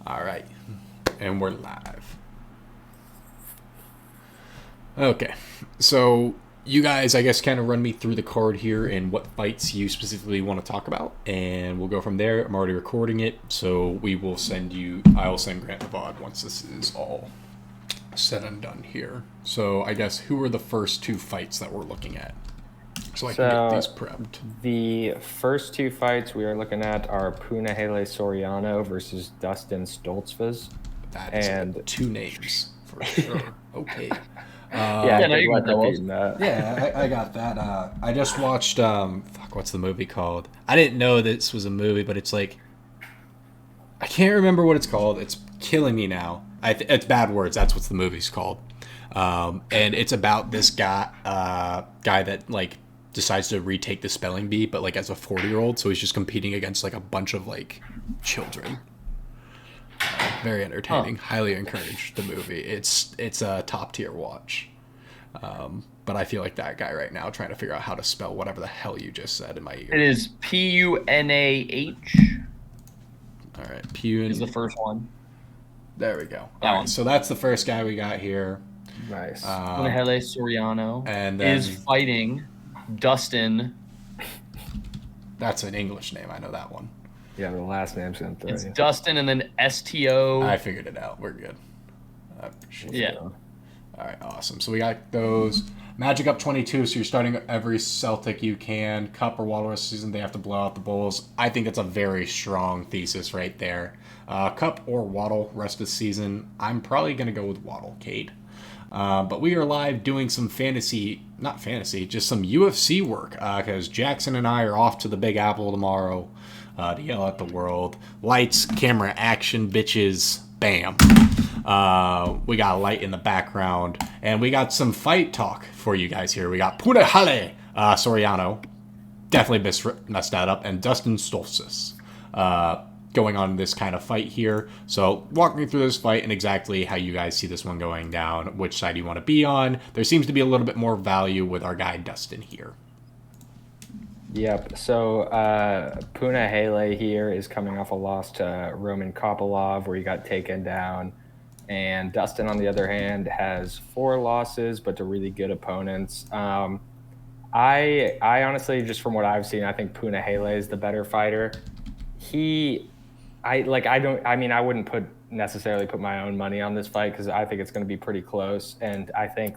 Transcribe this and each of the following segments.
All right. And we're live. Okay. So, you guys, I guess, kind of run me through the card here and what fights you specifically want to talk about. And we'll go from there. I'm already recording it. So, I will send Grant the VOD once this is all said and done here. So, I guess, who are the first two fights that we're looking at? So I can get these prepped. The first two fights we are looking at are Punahele Soriano versus Dustin Stoltzfus. That is two names for sure. Okay. Yeah, no, you got that. Yeah, I got that. I just watched. What's the movie called? I didn't know this was a movie, but it's like I can't remember what it's called. It's killing me now. It's Bad Words. That's what the movie's called. And it's about this guy that like decides to retake the spelling bee, but like as a 40-year-old, so he's just competing against like a bunch of like children. Very entertaining. Highly encourage the movie. It's a top tier watch. But I feel like that guy right now trying to figure out how to spell whatever the hell you just said in my ear. It is Punah. All right, Pun is the first one. There we go. All right, so that's the first guy we got here. Nice. Punahele Soriano and then, is fighting Dustin. That's an English name. I know that one. Yeah, the last name's going to throw It's you. Dustin and then STO. I figured it out. We're good. Yeah. All right, awesome. So we got those. Magic up 22, so you're starting every Celtic you can. Cup or Waddle rest of the season, they have to blow out the Bulls. I think that's a very strong thesis right there. Cup or Waddle rest of the season, I'm probably going to go with Waddle, Cade. But we are live doing some just some UFC work, because Jackson and I are off to the Big Apple tomorrow to yell at the world. Lights, camera, action, bitches, bam. We got a light in the background, and we got some fight talk for you guys here. We got Punahele Soriano, definitely messed that up, and Dustin Stoltzfus going on this kind of fight here. So walk me through this fight and exactly how you guys see this one going down, which side you want to be on. There seems to be a little bit more value with our guy Dustin here. Yep. So Punahele here is coming off a loss to Roman Kopylov, where he got taken down. And Dustin, on the other hand, has 4 losses, but to really good opponents. I honestly, just from what I've seen, I think Punahele is the better fighter. I wouldn't necessarily put my own money on this fight because I think it's going to be pretty close. And I think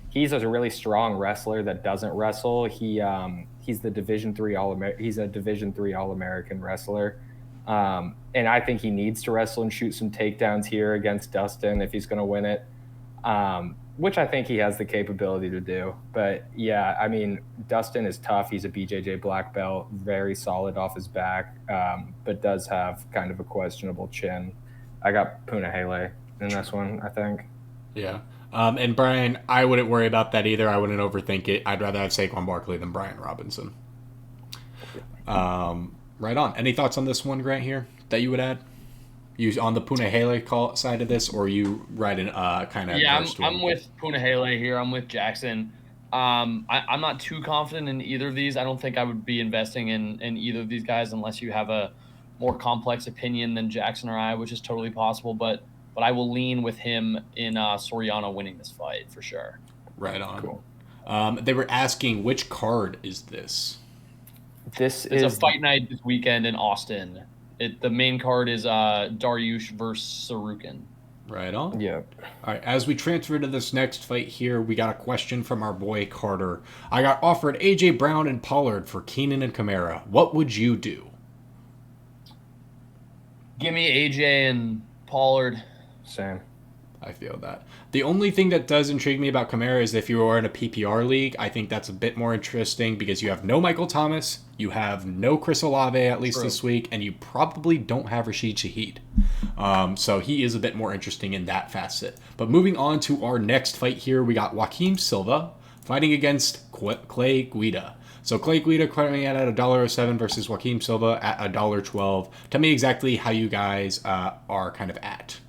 he's a really strong wrestler that doesn't wrestle. He's the Division III he's a Division III All-American wrestler. And I think he needs to wrestle and shoot some takedowns here against Dustin if he's going to win it, which I think he has the capability to do. But, yeah, I mean, Dustin is tough. He's a BJJ black belt, very solid off his back, but does have kind of a questionable chin. I got Punahele in this one, I think. Yeah. And Brian, I wouldn't worry about that either. I wouldn't overthink it. I'd rather have Saquon Barkley than Brian Robinson. Right on. Any thoughts on this one, Grant, here that you would add? You on the Punahele side of this, or you riding kind of? Yeah, I'm with Punahele here. I'm with Jackson. I'm not too confident in either of these. I don't think I would be investing in either of these guys unless you have a more complex opinion than Jackson or I, which is totally possible. But I will lean with him in Soriano winning this fight for sure. Right on. Cool. They were asking, which card is this? It's a fight night this weekend in Austin. The main card is Dariush versus Sarukin. Right on. Yep. All right, as we transfer to this next fight here, we got a question from our boy Carter. I got offered A.J. Brown and Pollard for Keenan and Kamara. What would you do? Give me A.J. and Pollard. Same. I feel that. The only thing that does intrigue me about Kamara is if you are in a PPR league, I think that's a bit more interesting because you have no Michael Thomas, you have no Chris Olave at least this week, and you probably don't have Rashid Shaheed. So he is a bit more interesting in that facet. But moving on to our next fight here, we got Joaquim Silva fighting against Clay Guida. So Clay Guida coming in at $1.07 versus Joaquim Silva at $1.12. Tell me exactly how you guys are kind of at.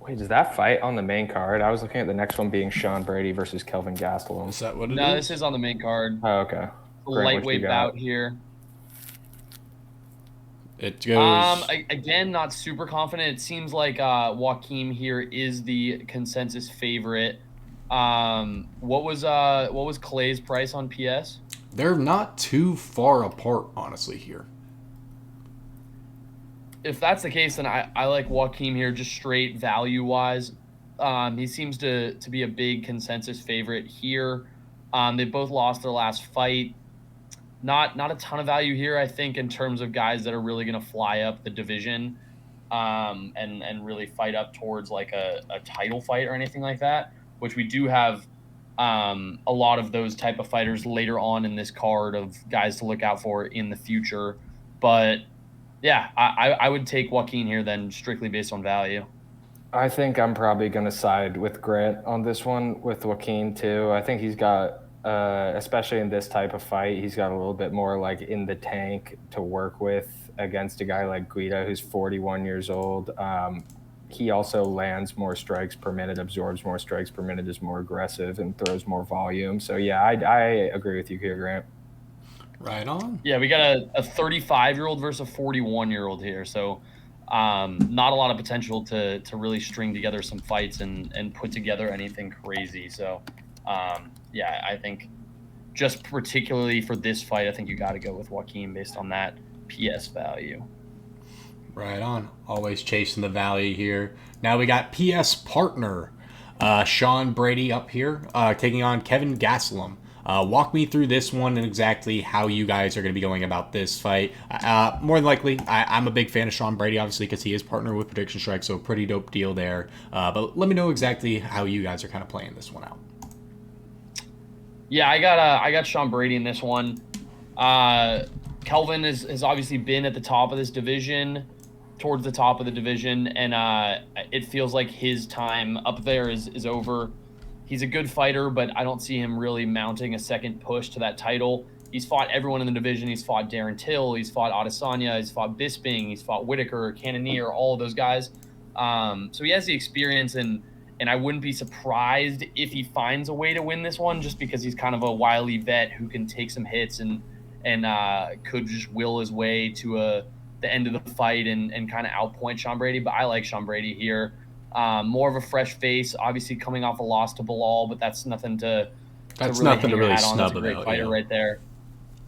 Wait, is that fight on the main card? I was looking at the next one being Sean Brady versus Kelvin Gastelum. Is that what it is? No, this is on the main card. Oh, okay. Lightweight bout here. It goes. Again, not super confident. It seems like Joaquin here is the consensus favorite. What was Clay's price on PS? They're not too far apart, honestly, here. If that's the case, then I like Joaquin here just straight value wise. He seems to be a big consensus favorite here. They both lost their last fight. Not a ton of value here, I think, in terms of guys that are really going to fly up the division, and really fight up towards like a title fight or anything like that. Which we do have a lot of those type of fighters later on in this card of guys to look out for in the future. But yeah, I would take Joaquin here then strictly based on value. I think I'm probably going to side with Grant on this one with Joaquin too. I think he's got, especially in this type of fight, he's got a little bit more like in the tank to work with against a guy like Guida who's 41 years old. He also lands more strikes per minute, absorbs more strikes per minute, is more aggressive, and throws more volume. So yeah, I agree with you here, Grant. Right on. Yeah, we got a 35-year-old versus a 41-year-old here. So not a lot of potential to really string together some fights and put together anything crazy. So yeah, I think just particularly for this fight, I think you got to go with Joaquin based on that PS value. Right on. Always chasing the value here. Now we got PS partner Sean Brady up here taking on Kevin Gastelum. Walk me through this one and exactly how you guys are going to be going about this fight. More than likely, I'm a big fan of Sean Brady, obviously, because he is partner with Prediction Strike, so pretty dope deal there. But let me know exactly how you guys are kind of playing this one out. Yeah, I got Sean Brady in this one. Kelvin has obviously been at the top of this division, towards the top of the division, and it feels like his time up there is over. He's a good fighter, but I don't see him really mounting a second push to that title. He's fought everyone in the division. He's fought Darren Till. He's fought Adesanya. He's fought Bisping. He's fought Whitaker, Cannonier, all of those guys. So he has the experience, and I wouldn't be surprised if he finds a way to win this one, just because he's kind of a wily vet who can take some hits and could just will his way to the end of the fight and kind of outpoint Sean Brady. But I like Sean Brady here. More of a fresh face, obviously coming off a loss to Bilal, but that's nothing to nothing to really snub That's a great about. fighter right there.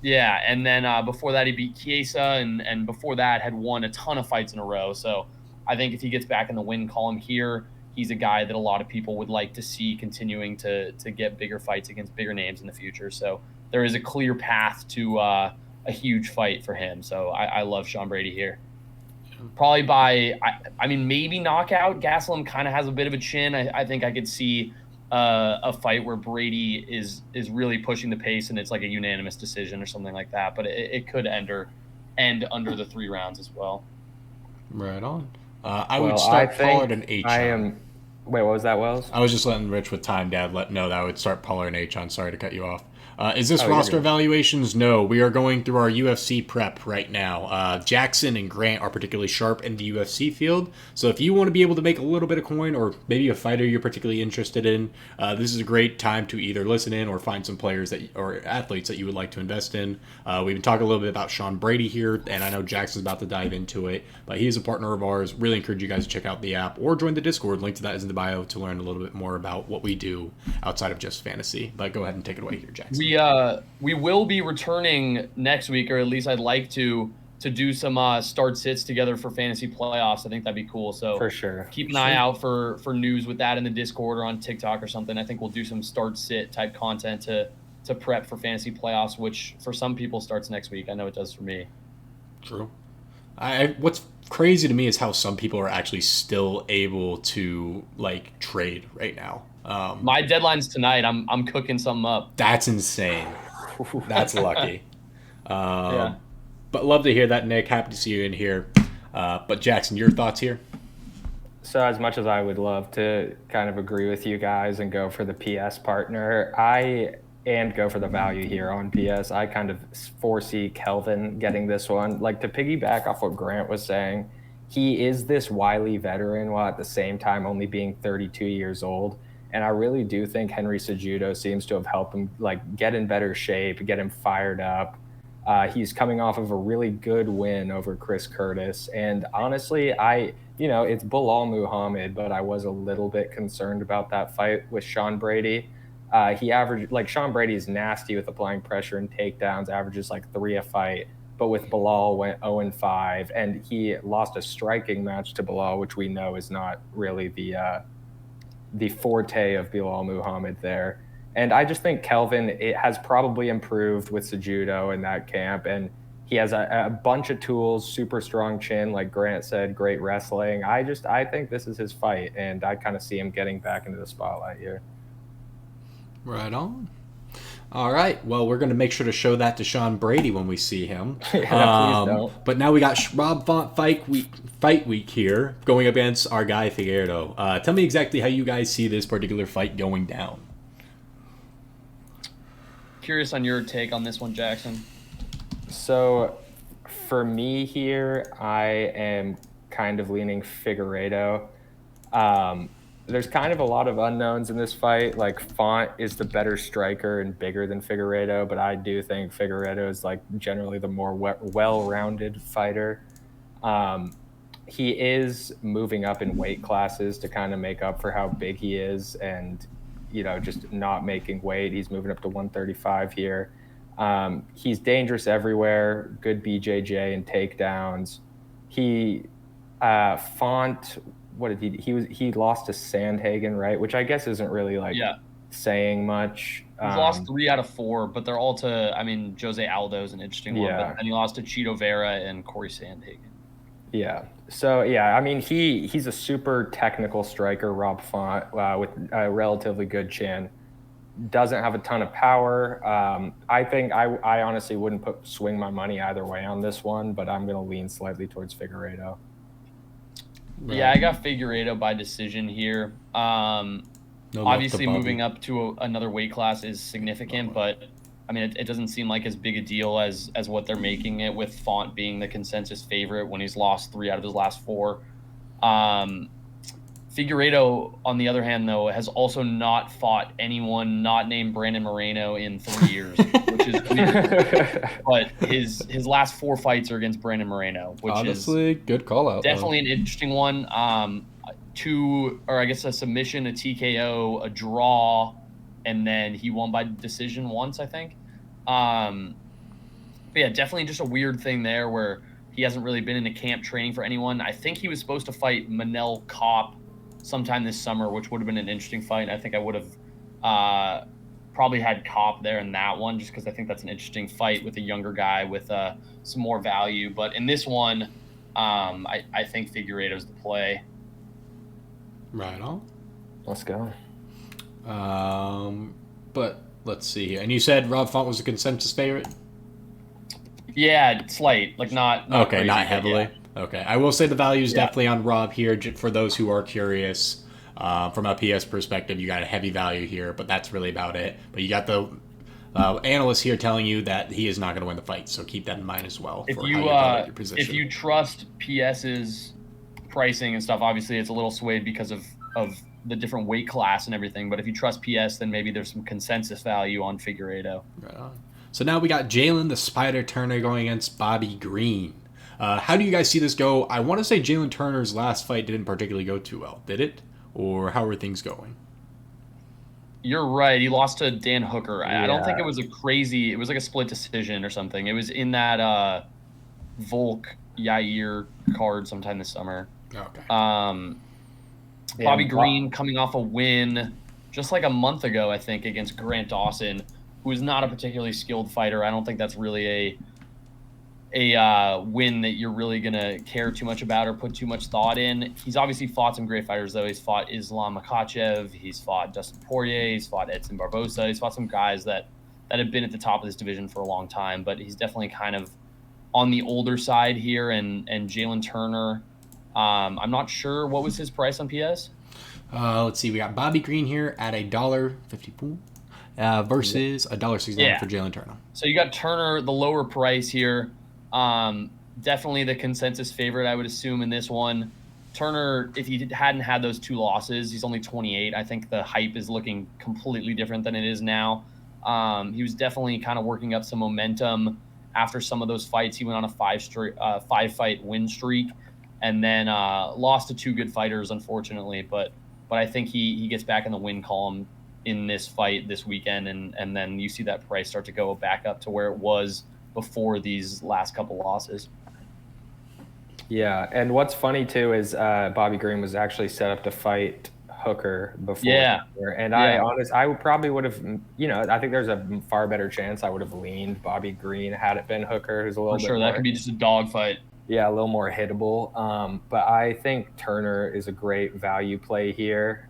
Yeah, and then before that he beat Chiesa, and before that had won a ton of fights in a row. So I think if he gets back in the win column here, he's a guy that a lot of people would like to see continuing to get bigger fights against bigger names in the future. So there is a clear path to a huge fight for him. So I love Sean Brady here. Probably I mean, maybe knockout. Gastelum kind of has a bit of a chin. I think I could see a fight where Brady is really pushing the pace and it's like a unanimous decision or something like that. But it could end under the 3 rounds as well. Right on. I would start Pollard and H. Wait, what was that, Wells? I was just letting Rich with Time Dad know that I would start Pollard and H on. Sorry to cut you off. Is this roster evaluations? No, we are going through our UFC prep right now. Jackson and Grant are particularly sharp in the UFC field, so if you want to be able to make a little bit of coin, or maybe a fighter you're particularly interested in, this is a great time to either listen in or find some players or athletes that you would like to invest in. We've been talking a little bit about Sean Brady here, and I know Jackson's about to dive into it, but he is a partner of ours. Really encourage you guys to check out the app or join the Discord. Link to that is in the bio to learn a little bit more about what we do outside of just fantasy. But go ahead and take it away here, Jackson. We will be returning next week, or at least I'd like to do some start sits together for fantasy playoffs. I think that'd be cool. So for sure, keep an eye out for news with that in the Discord or on TikTok or something. I think we'll do some start sit type content to prep for fantasy playoffs, which for some people starts next week. I know it does for me. True. What's crazy to me is how some people are actually still able to like trade right now. My deadline's tonight. I'm cooking something up. That's insane. That's lucky. Yeah. But love to hear that, Nick. Happy to see you in here. But Jackson, your thoughts here? So as much as I would love to kind of agree with you guys and go for the PS partner, and go for the value here on PS, I kind of foresee Kelvin getting this one. Like, to piggyback off what Grant was saying, he is this wily veteran while at the same time only being 32 years old. And I really do think Henry Cejudo seems to have helped him like get in better shape, get him fired up. He's coming off of a really good win over Chris Curtis. And honestly, it's Bilal Muhammad, but I was a little bit concerned about that fight with Sean Brady. He averaged, like, Sean Brady is nasty with applying pressure and takedowns, averages like 3 a fight. But with Bilal, went 0-5, and he lost a striking match to Bilal, which we know is not really the forte of Bilal Muhammad there. And I just think Kelvin, it has probably improved with Cejudo in that camp, and he has a bunch of tools, super strong chin, like Grant said, great wrestling. I think this is his fight, and I kind of see him getting back into the spotlight here. Right on. All right. Well, we're going to make sure to show that to Sean Brady when we see him. Please don't. But now we got Rob Font fight week here, going up against our guy Figueiredo. Tell me exactly how you guys see this particular fight going down. Curious on your take on this one, Jackson. So for me here, I am kind of leaning Figueiredo. There's kind of a lot of unknowns in this fight. Like, Font is the better striker and bigger than Figueiredo, but I do think Figueiredo is like generally the more well-rounded fighter. He is moving up in weight classes to kind of make up for how big he is, and just not making weight. He's moving up to 135 here. He's dangerous everywhere. Good BJJ and takedowns. Font. What did he lost to Sandhagen, right? Which I guess isn't really saying much. He's lost 3 out of 4, but they're all to, Jose Aldo is an interesting one, but then he lost to Cheeto Vera and Corey Sandhagen. Yeah. So, he's a super technical striker, Rob Font, with a relatively good chin. Doesn't have a ton of power. I think I honestly wouldn't swing my money either way on this one, but I'm going to lean slightly towards Figueiredo. Right. Yeah, I got Figueiredo by decision here. Obviously, moving up to another weight class is significant, but it doesn't seem like as big a deal as what they're making it, with Font being the consensus favorite when he's lost 3 out of his last 4. Figueiredo, on the other hand, though, has also not fought anyone not named Brandon Moreno in 3 years, which is weird. But his last 4 fights are against Brandon Moreno, which honestly, is good call out. Definitely an interesting one. A submission, a TKO, a draw, and then he won by decision once, I think. But yeah, definitely just a weird thing there where he hasn't really been in a camp training for anyone. I think he was supposed to fight Manel Kopp sometime this summer, which would have been an interesting fight. I think I would have probably had Kopp there in that one, just because I think that's an interesting fight with a younger guy with some more value. But in this one, I think Figueiredo's the play. Right on. Let's go. But let's see here. And you said Rob Font was a consensus favorite? Yeah, slight. Like, not okay, crazy, not heavily. Yeah. Okay, I will say the value is definitely on Rob here. For those who are curious, from a PS perspective, you got a heavy value here, but that's really about it. But you got the analyst here telling you that he is not going to win the fight, so keep that in mind as well. If you trust PS's pricing and stuff, obviously it's a little swayed because of the different weight class and everything. But if you trust PS, then maybe there's some consensus value on Figueiredo. Right on. So now we got Jalen the Spider Turner going against Bobby Green. How do you guys see this go? I want to say Jalen Turner's last fight didn't particularly go too well, did it? Or how are things going? You're right. He lost to Dan Hooker. Yeah. I don't think it was it was like a split decision or something. It was in that Volk Yair card sometime this summer. Okay. Bobby Green coming off a win just like a month ago, I think, against Grant Dawson, who is not a particularly skilled fighter. I don't think that's really a win that you're really going to care too much about or put too much thought in. He's obviously fought some great fighters, though. He's fought Islam Makhachev. He's fought Dustin Poirier. He's fought Edson Barbosa. He's fought some guys that have been at the top of this division for a long time, but he's definitely kind of on the older side here. And Jalen Turner, I'm not sure what was his price on PS. Let's see. We got Bobby Green here at $1.50 versus $1.69 for Jalen Turner. So you got Turner, the lower price here. Definitely the consensus favorite, I would assume, in this one. Turner, if he hadn't had those 2 losses, he's only 28. I think the hype is looking completely different than it is now. He was definitely kind of working up some momentum after some of those fights. He went on a 5-fight win streak, and then lost to 2 good fighters, unfortunately. But I think he gets back in the win column in this fight this weekend, and then you see that price start to go back up to where it was before these last couple losses. Yeah, and what's funny too is Bobby Green was actually set up to fight Hooker before. Yeah. And I would have, I think there's a far better chance I would have leaned Bobby Green had it been Hooker, who's a little For sure, that could be just a dog fight. Yeah, a little more hittable. But I think Turner is a great value play here.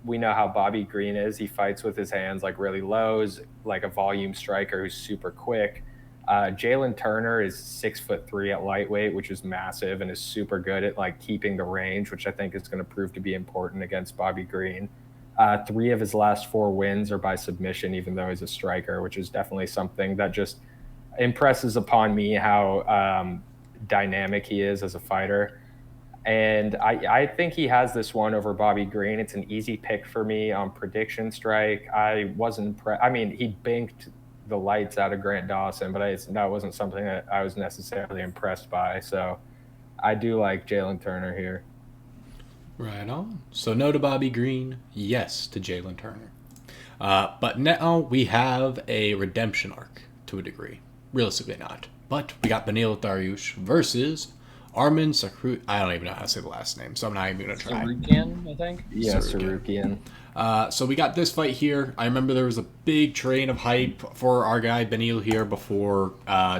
We know how Bobby Green is. He fights with his hands like really lows, like a volume striker who's super quick. Jalen Turner is 6'3" at lightweight, which is massive and is super good at like keeping the range, which I think is going to prove to be important against Bobby Green. 3 of his last 4 wins are by submission, even though he's a striker, which is definitely something that just impresses upon me how dynamic he is as a fighter. And I think he has this one over Bobby Green. It's an easy pick for me on Prediction Strike. I wasn't he banked the lights out of Grant Dawson, but that wasn't something that I was necessarily impressed by. So I do like Jalen Turner here. Right on. So no to Bobby Green, yes to Jalen Turner. But now we have a redemption arc to a degree. Realistically not. But we got Beneil Dariush versus Arman Sarukian. I don't even know how to say the last name, so I'm not even going to try. Sarukian, I think? Yeah, Sarukian. So we got this fight here. I remember there was a big train of hype for our guy Beneil here before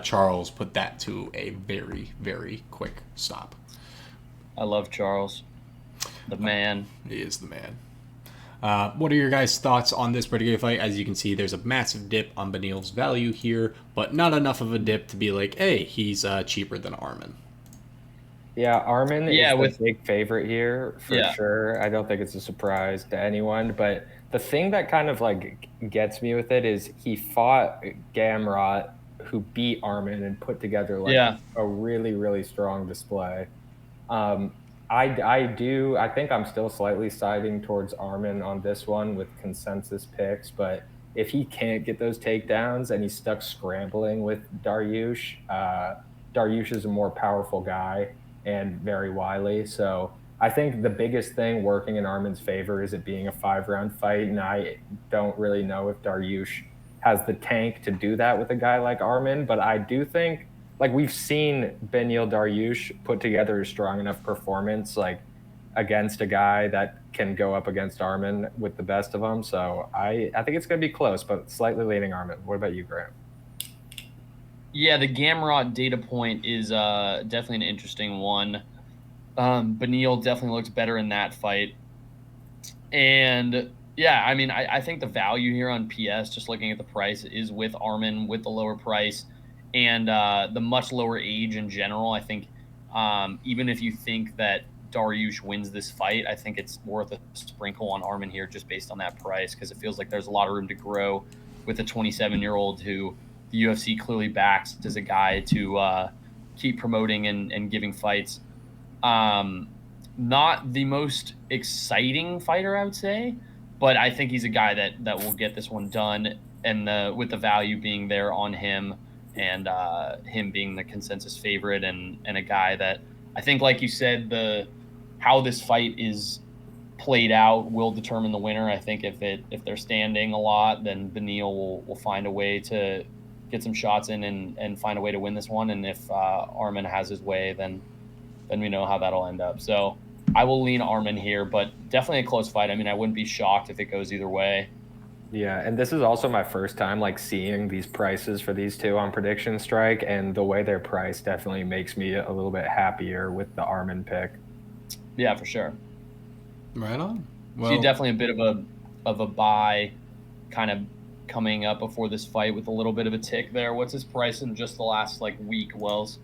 Charles put that to a very, very quick stop. I love Charles. The man. He is the man. What are your guys' thoughts on this particular fight? As you can see, there's a massive dip on Beneil's value here, but not enough of a dip to be like, hey, he's cheaper than Arman. Yeah, Arman is the big favorite here for sure. I don't think it's a surprise to anyone, but the thing that kind of like gets me with it is he fought Gamrot, who beat Arman and put together a really, really strong display. I think I'm still slightly siding towards Arman on this one with consensus picks, but if he can't get those takedowns and he's stuck scrambling with Dariush, Dariush is a more powerful guy and very wily. So I think the biggest thing working in Arman's favor is it being a 5-round fight, and I don't really know if Dariush has the tank to do that with a guy like Arman, but I do think like we've seen Beneil Dariush put together a strong enough performance like against a guy that can go up against Arman with the best of them. So I think it's going to be close, but slightly leaning Arman. What about you, Graham? Yeah, the Gamrot data point is definitely an interesting one. Beneil definitely looks better in that fight. And yeah, I mean, I think the value here on PS, just looking at the price, is with Arman with the lower price and the much lower age in general. I think even if you think that Dariush wins this fight, I think it's worth a sprinkle on Arman here just based on that price, because it feels like there's a lot of room to grow with a 27-year-old who the UFC clearly backs as a guy to keep promoting and giving fights. Not the most exciting fighter, I would say, but I think he's a guy that will get this one done, and with the value being there on him and him being the consensus favorite and a guy that I think, like you said, how this fight is played out will determine the winner. I think if they're standing a lot, then Beneil will find a way to get some shots in and find a way to win this one. And if Arman has his way, then we know how that'll end up. So I will lean Arman here, but definitely a close fight. I mean, I wouldn't be shocked if it goes either way. Yeah, and this is also my first time like seeing these prices for these two on Prediction Strike, and the way they're priced definitely makes me a little bit happier with the Arman pick. Yeah, for sure. Right on. Well, See, definitely a bit of a buy kind of coming up before this fight with a little bit of a tick there. What's his price in just the last like week, Wells?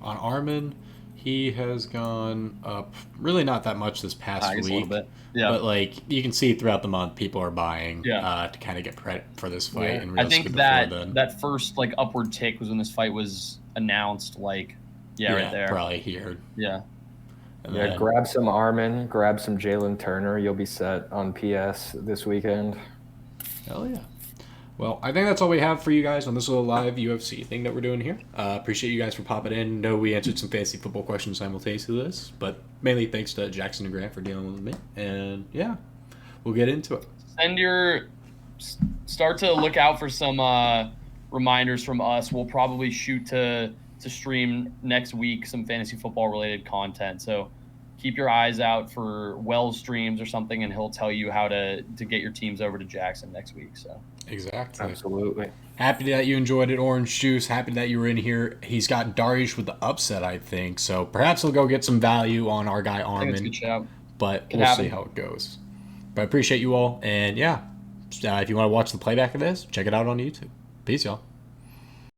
On Arman, he has gone up really not that much this past week. A little bit. Yeah. But like you can see throughout the month, people are buying to kind of get credit for this fight. Yeah. And I think that first like upward tick was when this fight was announced. Like, right there, probably here. Yeah. And then, grab some Arman, grab some Jalen Turner. You'll be set on PS this weekend. Hell yeah. Well, I think that's all we have for you guys on this little live UFC thing that we're doing here. Appreciate you guys for popping in. Know we answered some fantasy football questions simultaneously to this, but mainly thanks to Jackson and Grant for dealing with me. And yeah, we'll get into it. Start to look out for some reminders from us. We'll probably shoot to stream next week some fantasy football related content. So keep your eyes out for Wells streams or something, and he'll tell you how to get your teams over to Jackson next week. So exactly, absolutely. Happy that you enjoyed it, Orange Juice. Happy that you were in here. He's got Dariush with the upset, I think. So perhaps he'll go get some value on our guy Arman. But we'll see how it goes. But I appreciate you all, and yeah, if you want to watch the playback of this, check it out on YouTube. Peace, y'all.